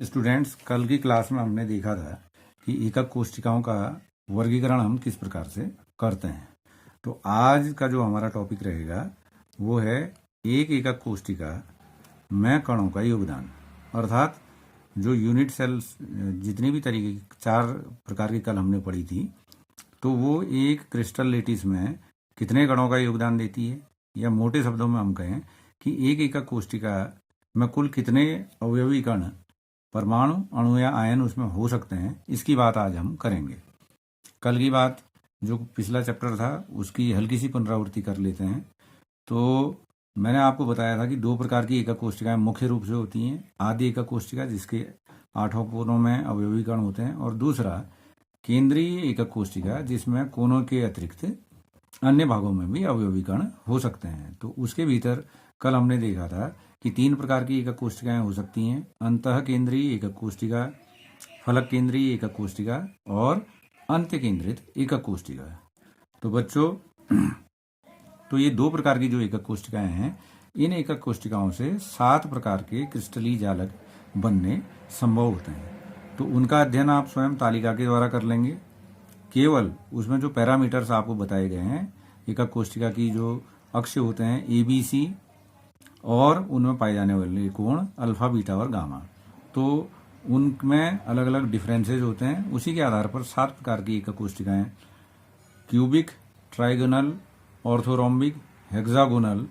Students, कल की class में हमने देखा था कि एकक कोशिकाओं का वर्गीकरण हम किस प्रकार से करते हैं। तो आज का जो हमारा टॉपिक रहेगा वो है एक एकक कोशिका में कणों का योगदान, अर्थात जो यूनिट सेल्स जितनी भी तरीके की 4 प्रकार की कल हमने पढ़ी थी, तो वो एक क्रिस्टल लेटिस में कितने कणों का योगदान देती है, या मोटे शब्दों में हम कहें कि एक एकक कोशिका में कुल कितने अवयवी कण, परमाणु, अणु या आयन उसमें हो सकते हैं, इसकी बात आज हम करेंगे। कल की बात जो पिछला चैप्टर था उसकी हल्की सी पुनरावृत्ति कर लेते हैं। तो मैंने आपको बताया था कि 2 प्रकार की एकक कोशिकाएं मुख्य रूप से होती हैं। आदि एकक कोशिका जिसके 8 कोनों में अवयवी कण होते हैं, और दूसरा केंद्रीय एकक कोशिका जिसमें कोनों के अतिरिक्त अन्य भागों में भी अवयवी कण हो सकते हैं। तो उसके भीतर कल हमने देखा था कि 3 प्रकार की एकक कोशिकाएं हो सकती हैं: अंतः केंद्रीय एकक कोशिका, फलक केंद्रीय एकक कोशिका और अंत्य केंद्रित एकक कोशिका। तो बच्चों, तो ये 2 प्रकार की जो एकक कोशिकाएं हैं, इन एकक कोशिकाओं से 7 प्रकार के क्रिस्टलीय जालक बनने संभव होते हैं। तो उनका अध्ययन आप स्वयं तालिका के द्वारा कर लेंगे। केवल उसमें जो पैरामीटर्स आपको बताए गए हैं, एकक कोशिका की जो अक्ष होते हैं ABC, और उनमें पाए जाने वाले कोण अल्फा, बीटा और गामा, तो उनमें अलग अलग डिफरेंसेस होते हैं। उसी के आधार पर 7 प्रकार की एकक कोशिकाएं cubic, trigonal, orthorhombic, hexagonal,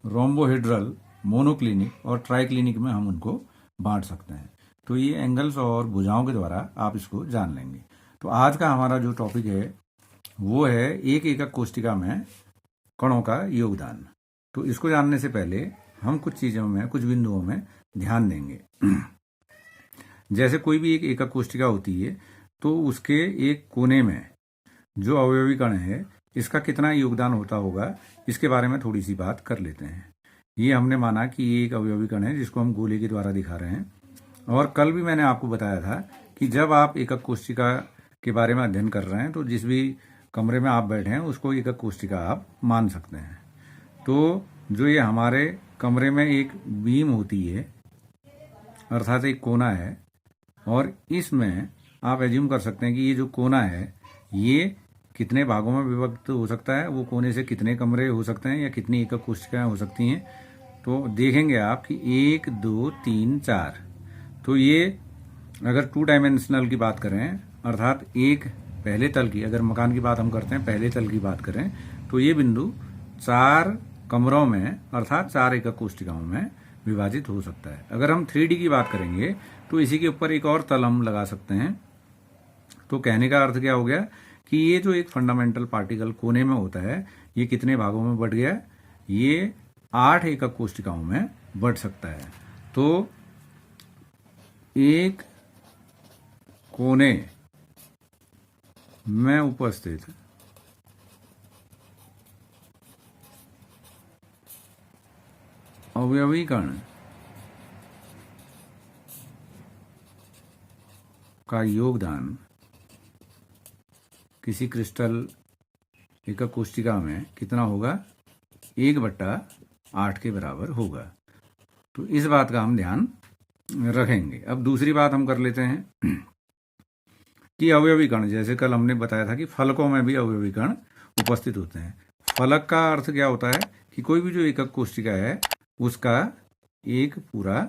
rhombohedral, monoclinic और ट्राइक्लिनिक में हम उनको बांट सकते हैं। तो ये एंगल्स और भुजाओं के द्वारा आप इसको जान लेंगे। तो आज का हमारा जो टॉपिक है वो है एक एकक कोशिका में कणों का योगदान। तो इसको जानने से पहले हम कुछ चीज़ों में, कुछ बिंदुओं में ध्यान देंगे। जैसे कोई भी एक एकक कोशिका होती है तो उसके एक कोने में जो अवयवी कण है, इसका कितना योगदान होता होगा, इसके बारे में थोड़ी सी बात कर लेते हैं। ये हमने माना कि ये एक अवयवी कण है जिसको हम गोले के द्वारा दिखा रहे हैं। और कल भी मैंने आपको बताया था कि जब आप एकक कोशिका के बारे में अध्ययन कर रहे हैं तो जिस भी कमरे में आप बैठे हैं उसको एकक कोशिका आप मान सकते हैं। तो जो ये हमारे कमरे में एक बीम होती है, अर्थात एक कोना है, और इसमें आप एज्यूम कर सकते हैं कि ये जो कोना है ये कितने भागों में विभक्त हो सकता है, वो कोने से कितने कमरे हो सकते हैं या कितनी एकक कोशिकाएं हो सकती हैं। तो देखेंगे आप कि 1, 2, 3, 4। तो ये अगर 2 डायमेंशनल की बात करें, अर्थात एक पहले तल की, अगर मकान की बात हम करते हैं पहले तल की बात करें, तो ये बिंदु 4 कमरों में, अर्थात 4 एकक कोशिकाओं में विभाजित हो सकता है। अगर हम 3D की बात करेंगे तो इसी के ऊपर एक और तल हम लगा सकते हैं। तो कहने का अर्थ क्या हो गया कि ये जो एक फंडामेंटल पार्टिकल कोने में होता है, ये कितने भागों में बट गया, ये 8 एकक कोशिकाओं में बट सकता है। तो एक कोने में उपस्थित अवयवी कण का योगदान किसी क्रिस्टल एकक कोशिका में कितना होगा, 1/8 के बराबर होगा। तो इस बात का हम ध्यान रखेंगे। अब दूसरी बात हम कर लेते हैं कि अवयवी कण, जैसे कल हमने बताया था कि फलकों में भी अवयवी कण उपस्थित होते हैं। फलक का अर्थ क्या होता है कि कोई भी जो एकक कोशिका है उसका एक पूरा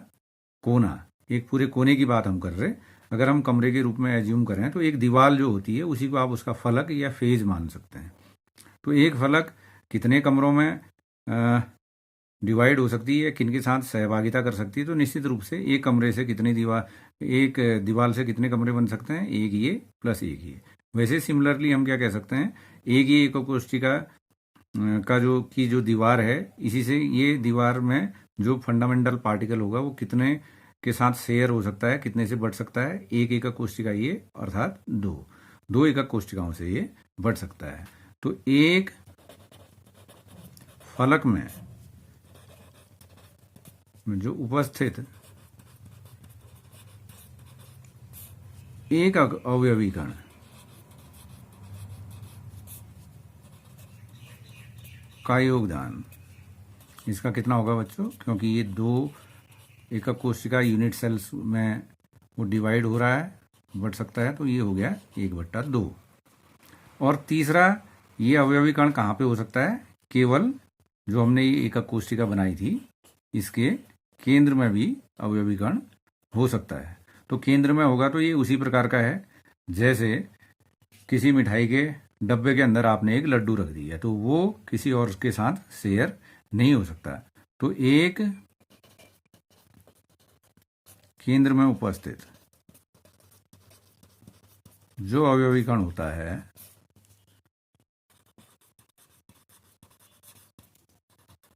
कोना, एक पूरे कोने की बात हम कर रहे हैं। अगर हम कमरे के रूप में एज्यूम करें तो एक दीवार जो होती है उसी को आप उसका फलक या फेज मान सकते हैं। तो एक फलक कितने कमरों में डिवाइड हो सकती है, किन के साथ सहभागिता कर सकती है, तो निश्चित रूप से एक कमरे से कितनी दीवार, एक दीवार से कितने कमरे बन सकते हैं, एक ये प्लस एक ये। वैसे सिमिलरली हम क्या कह सकते हैं, एक ये एकक कोशिका का जो दीवार है, इसी से ये दीवार में जो फंडामेंटल पार्टिकल होगा वो कितने के साथ शेयर हो सकता है, कितने से बढ़ सकता है, एक एकक कोशिका ये, अर्थात 2 एकक कोशिकाओं से ये बढ़ सकता है। तो एक फलक में जो उपस्थित एक अवयवी कण का योगदान, इसका कितना होगा बच्चों, क्योंकि ये 2 एकक कोशिका यूनिट सेल्स में वो डिवाइड हो रहा है, बढ़ सकता है, तो ये हो गया 1/2। और तीसरा, ये अवयवी कण कहाँ पे हो सकता है? केवल जो हमने ये एकक कोशिका बनाई थी इसके केंद्र में भी अवयवी कण हो सकता है। तो केंद्र में होगा तो ये उसी प्रकार का है जैसे किसी मिठाई के डब्बे के अंदर आपने एक लड्डू रख दिया, तो वो किसी और के साथ शेयर नहीं हो सकता। तो एक केंद्र में उपस्थित जो अवयवी कण होता है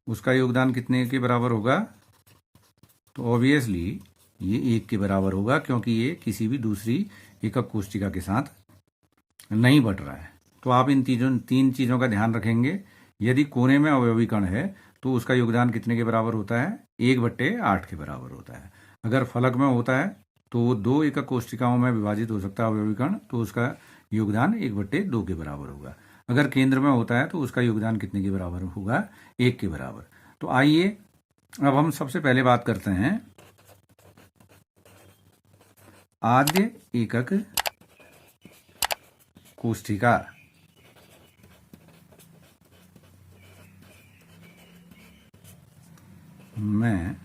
उसका योगदान कितने के बराबर होगा? तो ऑब्वियसली ये 1 के बराबर होगा, क्योंकि ये किसी भी दूसरी एकक कोशिका के साथ नहीं बढ़ रहा है। तो आप इन तीन चीजों का ध्यान रखेंगे। यदि कोने में अवयवी कण है तो उसका योगदान कितने के बराबर होता है? 1/8 के बराबर होता है। अगर फलक में होता है तो वो 2 एकक कोशिकाओं में विभाजित हो सकता है अवयवी कण, तो उसका योगदान 1/2 के बराबर होगा। अगर केंद्र में होता है तो उसका योगदान कितने के बराबर होगा? 1 के बराबर। तो आइए अब हम सबसे पहले बात करते हैं आद्य एकक कोशिका। में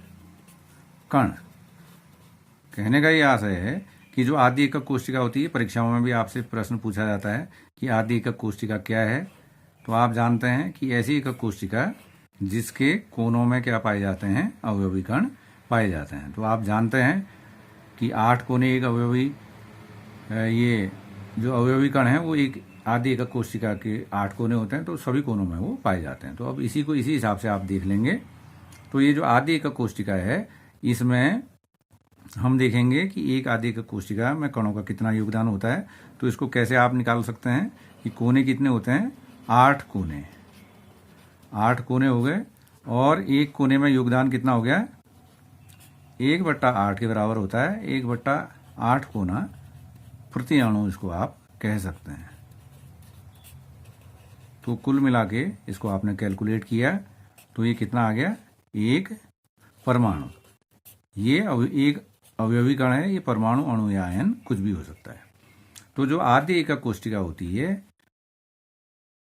कण, कहने का ये आशय है कि जो आद्य एकक कोशिका होती है, परीक्षाओं में भी आपसे प्रश्न पूछा जाता है कि आद्य एकक कोशिका क्या है। तो आप जानते हैं कि ऐसी एकक कोशिका जिसके कोनों में क्या पाए जाते हैं? अवयवी कण पाए जाते हैं। तो आप जानते हैं कि 8 कोने एक अवयवी, ये जो अवयवी कण है वो एक आद्य एकक कोशिका के 8 कोने होते हैं, तो सभी कोनों में वो पाए जाते हैं। तो अब इसी हिसाब से आप देख लेंगे। तो ये जो आद्य एकक कोशिका है इसमें हम देखेंगे कि एक आद्य एकक कोशिका में कणों का कितना योगदान होता है। तो इसको कैसे आप निकाल सकते हैं कि कोने कितने होते हैं? 8 कोने। 8 कोने हो गए और एक कोने में योगदान कितना हो गया? 1/8 के बराबर होता है। 1/8 कोना प्रति अणु इसको आप कह सकते हैं। तो कुल मिला के इसको आपने कैलकुलेट किया तो ये कितना आ गया? 1 परमाणु। ये एक अवयवी कण है, ये परमाणु, अणु या आयन कुछ भी हो सकता है। तो जो आद्य एकक कोशिका होती है,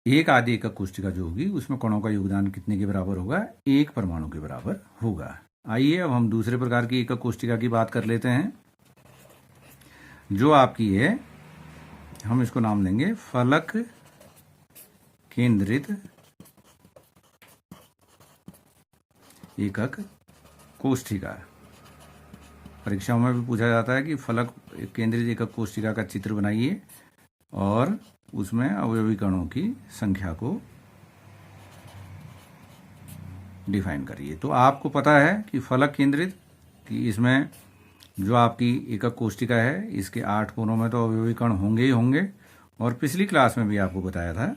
एक आद्य एकक कोशिका जो होगी उसमें कणों का योगदान कितने के बराबर होगा? 1 परमाणु के बराबर होगा। आइए अब हम दूसरे प्रकार की एकक कोशिका की बात कर लेते हैं, जो आपकी है, हम इसको नाम देंगे फलक केंद्रित एकक कोशिका। परीक्षाओं में भी पूछा जाता है कि फलक केंद्रित एकक कोशिका का चित्र बनाइए और उसमें अवयवी कणों की संख्या को डिफाइन करिए। तो आपको पता है कि फलक केंद्रित, कि इसमें जो आपकी एकक कोशिका है इसके 8 कोनों में तो अवयवी कण होंगे ही होंगे। और पिछली क्लास में भी आपको बताया था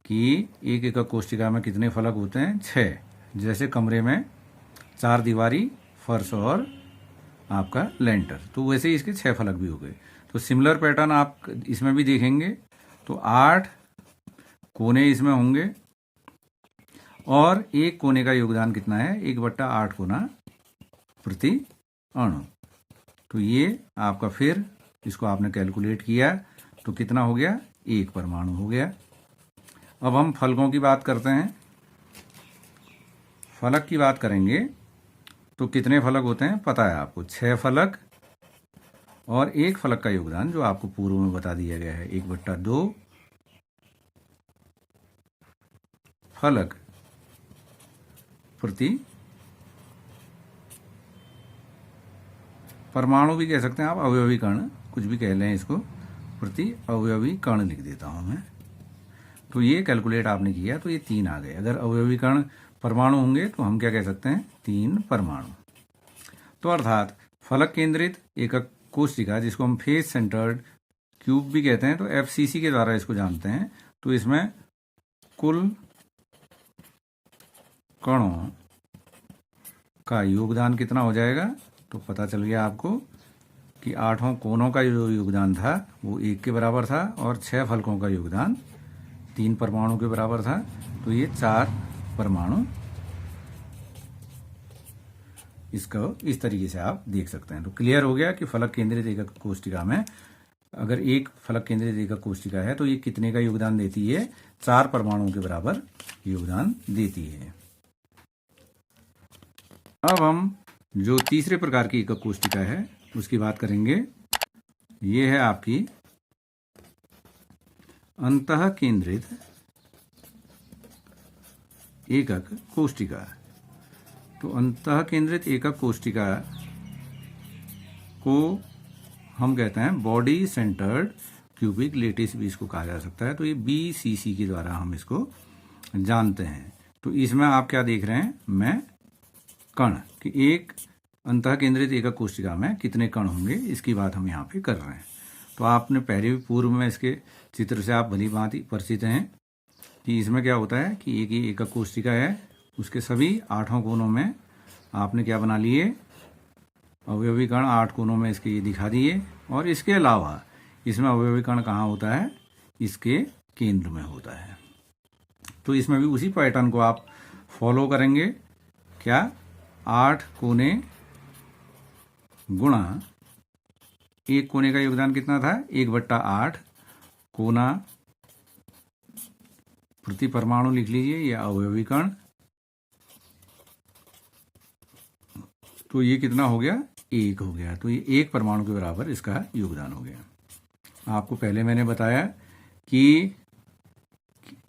कि एक एकक कोशिका में कितने फलक होते हैं? 6। जैसे कमरे में 4 दीवारी, फर्श और आपका लेंटर, तो वैसे ही इसके 6 फलक भी हो गए। तो सिमिलर पैटर्न आप इसमें भी देखेंगे। तो 8 कोने इसमें होंगे और एक कोने का योगदान कितना है? 1/8 कोना प्रति अणु। तो ये आपका, फिर इसको आपने कैलकुलेट किया तो कितना हो गया? 1 परमाणु हो गया। अब हम फलकों की बात करते हैं। फलक की बात करेंगे तो कितने फलक होते हैं पता है आपको? 6 फलक और एक फलक का योगदान जो आपको पूर्व में बता दिया गया है 1/2 फलक प्रति परमाणु भी कह सकते हैं आप, अवयवी कण कुछ भी कह लें इसको, प्रति अवयवी कण लिख देता हूं मैं। तो ये कैलकुलेट आपने किया तो ये 3 आ गए। अगर अवयवी कण परमाणु होंगे तो हम क्या कह सकते हैं? 3 परमाणु। तो अर्थात फलक केंद्रित एकक कोशिका, जिसको हम फेस सेंटर्ड क्यूब भी कहते हैं, तो FCC के द्वारा इसको जानते हैं। तो इसमें कुल कणों का योगदान कितना हो जाएगा? तो पता चल गया आपको कि 8 कोनों का जो योगदान था वो 1 के बराबर था और 6 फलकों का योगदान 3 परमाणु के बराबर था। तो ये 4 परमाणु इसको इस तरीके से आप देख सकते हैं। तो क्लियर हो गया कि फलक केंद्रित एकक कोष्टिका में अगर एक फलक केंद्रित एकक कोष्टिका है तो ये कितने का योगदान देती है, 4 परमाणुओं के बराबर योगदान देती है। अब हम जो तीसरे प्रकार की एकक कोष्टिका है उसकी बात करेंगे। ये है आपकी अंतः केंद्रित एकक कोष्टिका। तो अंतः केंद्रित एकक कोष्टिका को हम कहते हैं बॉडी सेंटर्ड क्यूबिक लेटिस भी इसको कहा जा सकता है। तो ये BCC के द्वारा हम इसको जानते हैं। तो इसमें आप क्या देख रहे हैं, मैं कण कि एक अंतः केंद्रित एकक कोष्टिका में कितने कण होंगे इसकी बात हम यहाँ पे कर रहे हैं। तो आपने पहले भी पूर्व में इसके चित्र से आप भली भांति परिचित हैं कि इसमें क्या होता है कि एक ही एकक कोष्टिका है, उसके सभी 8 कोनों में आपने क्या बना लिए, अवयवी कण 8 कोनों में इसके ये दिखा दिए। और इसके अलावा इसमें अवयवी कण कहाँ होता है, इसके केंद्र में होता है। तो इसमें भी उसी पैटर्न को आप फॉलो करेंगे। क्या, 8 कोने गुणा एक कोने का योगदान कितना था, 1/8 कोना प्रति परमाणु लिख लीजिए या अवयवी कण। तो ये कितना हो गया, 1 हो गया। तो ये 1 परमाणु के बराबर इसका योगदान हो गया। आपको पहले मैंने बताया कि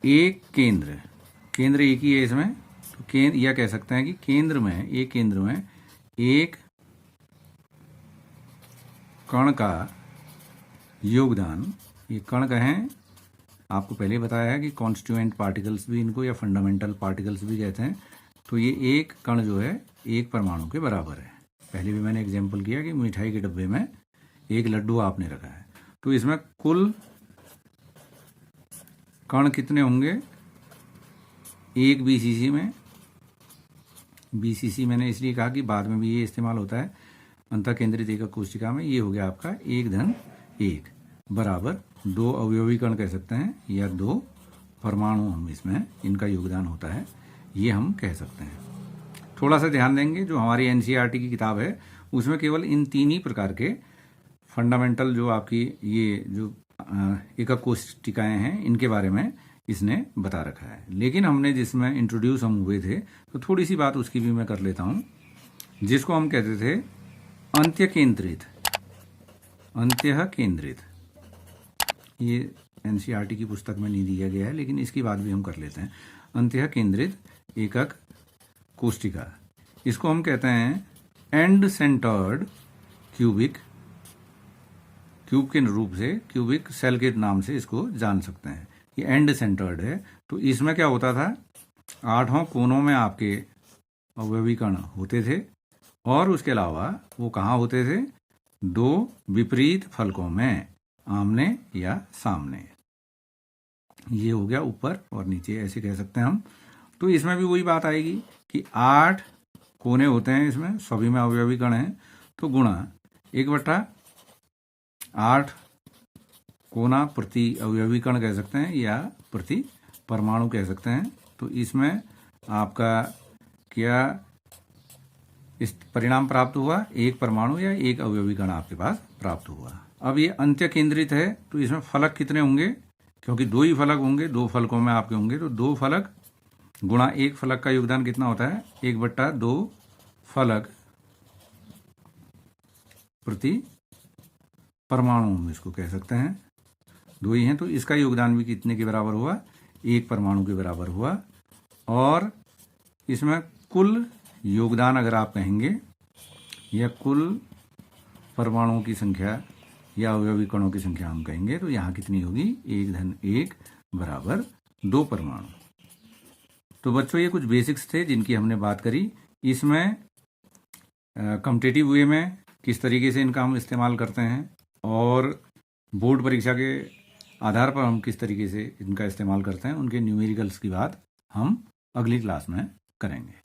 एक केंद्र एक ही है इसमें। तो केंद्र या कह सकते हैं कि केंद्र में एक कण का योगदान, ये कण कहें, आपको पहले बताया है कि कॉन्स्टिट्यूएंट पार्टिकल्स भी इनको या फंडामेंटल पार्टिकल्स भी कहते हैं। तो ये एक कण जो है 1 परमाणु के बराबर है। पहले भी मैंने एग्जाम्पल किया कि मिठाई के डब्बे में एक लड्डू आपने रखा है, तो इसमें कुल कण कितने होंगे, एक BCC में। BCC मैंने इसलिए कहा कि बाद में भी ये इस्तेमाल होता है अंतः केंद्रित एकक कोशिका में। ये हो गया आपका 1-1 बराबर 2 अवयवी कण कह सकते हैं या 2 परमाणु हम इसमें इनका योगदान होता है, ये हम कह सकते हैं। थोड़ा सा ध्यान देंगे, जो हमारी NCERT की किताब है उसमें केवल इन 3 ही प्रकार के फंडामेंटल जो आपकी ये जो एकक कोशिकाएं हैं इनके बारे में इसने बता रखा है। लेकिन हमने जिसमें इंट्रोड्यूस हम हुए थे तो थोड़ी सी बात उसकी भी मैं कर लेता हूं, जिसको हम कहते थे अंत्य केंद्रित। ये NCERT की पुस्तक में नहीं दिया गया है, लेकिन इसकी बात भी हम कर लेते हैं। अंत्य केंद्रित एकक कोशिका, इसको हम कहते हैं एंड सेंटर्ड क्यूब के रूप से, क्यूबिक सेल के नाम से इसको जान सकते हैं। ये एंड सेंटर्ड है। तो इसमें क्या होता था, 8 कोनों में आपके अवयवी कण होते थे और उसके अलावा वो कहाँ होते थे, 2 विपरीत फलकों में, आमने या सामने। ये हो गया ऊपर और नीचे, ऐसे कह सकते हैं हम। तो इसमें भी वही बात आएगी कि 8 कोने होते हैं इसमें, सभी में अवयवी कण हैं। तो गुणा 1/8 कोना प्रति अवयवी कण कह सकते हैं या प्रति परमाणु कह सकते हैं। तो इसमें आपका क्या इस परिणाम प्राप्त हुआ, 1 परमाणु या 1 अवयवी कण आपके पास प्राप्त हुआ। अब ये अंत्य केंद्रित है तो इसमें फलक कितने होंगे, क्योंकि 2 ही फलक होंगे, 2 फलकों में आपके होंगे। तो 2 फलक गुणा 1 फलक का योगदान कितना होता है, 1/2 फलक प्रति परमाणु हम इसको कह सकते हैं। 2 ही हैं तो इसका योगदान भी कितने के बराबर हुआ, 1 परमाणु के बराबर हुआ। और इसमें कुल योगदान अगर आप कहेंगे या कुल परमाणुओं की संख्या या अवयवी कणों की संख्या हम कहेंगे तो यहाँ कितनी होगी, 1-1 बराबर 2 परमाणु। तो बच्चों ये कुछ बेसिक्स थे जिनकी हमने बात करी। इसमें कॉम्पिटिटिव वे में किस तरीके से इनका हम इस्तेमाल करते हैं और बोर्ड परीक्षा के आधार पर हम किस तरीके से इनका इस्तेमाल करते हैं, उनके न्यूमेरिकल्स की बात हम अगली क्लास में करेंगे।